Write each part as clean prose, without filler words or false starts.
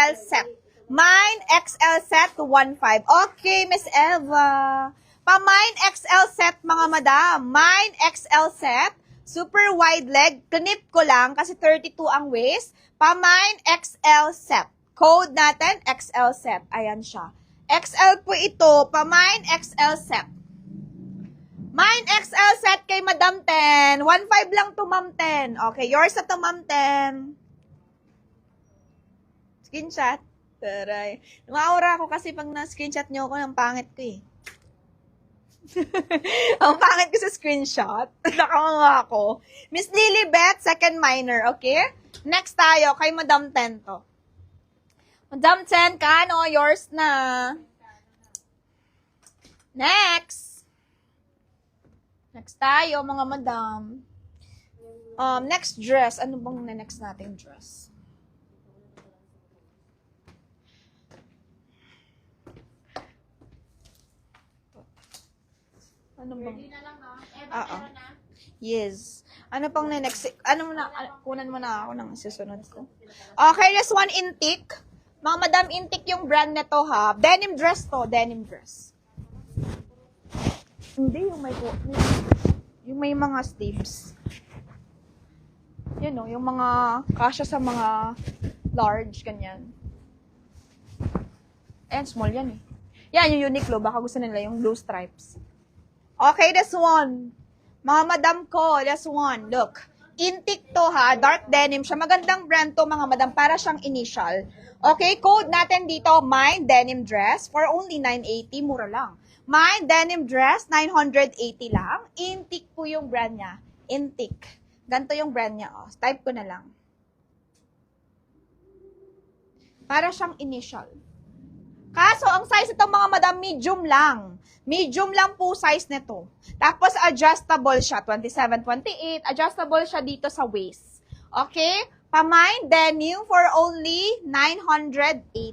XL set. Mine XL set, 1.5. Okay, Miss Eva. Pa-mine XL set, mga madam. Mine XL set. Super wide leg. Knip ko lang kasi 32 ang waist. Pa-mine XL set. Code natin, XL set. Ayan siya. XL po ito. Pa-mine XL set. Mine XL set kay Madam 10. 1.5 lang to, Ma'am 10. Okay, yours na to, Ma'am 10. Screenshot. Taray. Numaura ako kasi pag na-screenshot nyo ako, ang pangit ko eh. Ang pangit ko sa screenshot. Nakakanga ako. Miss Lilibet, second minor, okay? Next tayo, kay Madam 10 to. Madam 10, kano? Yours na. Next. Next tayo, mga madam. Next dress. Ano bang next nating dress? Ano bang? Yes. Ano pang next? Ano muna? Kunan mo na ako ng susunod ko. Okay, this one Intik. Mga madam, Intik yung brand nito ha. Denim dress to. Denim dress. Hindi, yung may mga sleeves. Yan o, yung mga kasya sa mga large, ganyan. And small yan eh. Yan, yung Uniqlo. Baka gusto nila yung blue stripes. Okay, this one. Mga madam ko, this one. Look. Intik to ha. Dark denim siya. Magandang brand to, mga madam. Para siyang initial. Okay, code natin dito, Mine Denim Dress for only 980. Mura lang. Mine Denim Dress, 980 lang. Intik po yung brand niya. Intik. Ganito yung brand niya. Oh. Type ko na lang. Para siyang initial. Kaso, ang size itong mga madam, medium lang. Medium lang po size nito. Tapos, adjustable siya. 27, 28. Adjustable siya dito sa waist. Okay? Pa-mine denim for only 980.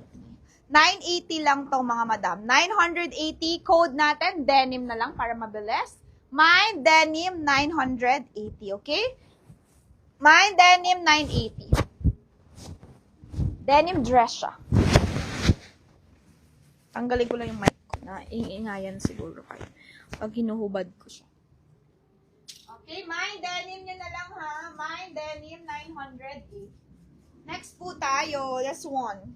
980 lang to mga madam. 980. Code natin, denim na lang para mabilis. Mine denim 980. Okay? Mine denim 980. Denim dress siya. Tanggalin ko lang yung mic ko na iingayan siguro kayo pag hinuhubad ko siya. Okay, Mine Denim nyo na lang ha. Mine Denim 980. Next po tayo, this one.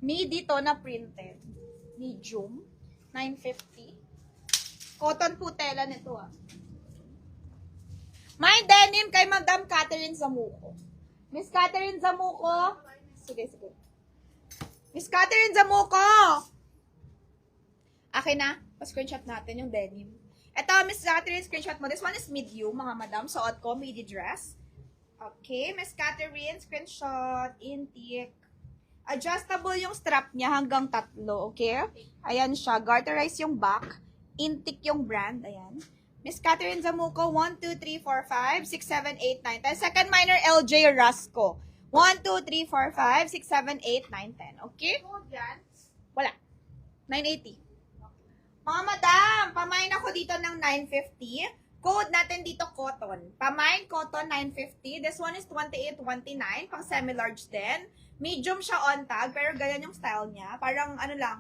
Midi to na printed. Medium, 950. Cotton po tela nito ah. Mine Denim kay Madam Catherine Zamuco. Miss Catherine Zamuco. Sige. Miss Catherine Zamuco. Akin na. Pa-screenshot natin yung denim. Ito, Miss Catherine, screenshot mo. This one is medium, mga madam. Suot ko, midi dress. Okay, Miss Catherine, screenshot. Intik. Adjustable yung strap niya hanggang 3. Okay? Ayan siya. Garterize yung back. Intik yung brand. Ayan. Miss Catherine Zamuco, 1, 2, 3, 4, 5, 6, 7, 8, 9, 10. Second minor, LJ Rasco. 1, 2, 3, 4, 5, 6, 7, 8, 9, 10. Okay? Wala. 980. Mga madam, pamain ako dito ng 950. Code natin dito cotton. Pamain cotton 950. This one is 28, 29. Pang semi-large din. Medium siya on tag, pero ganyan yung style niya. Parang ano lang,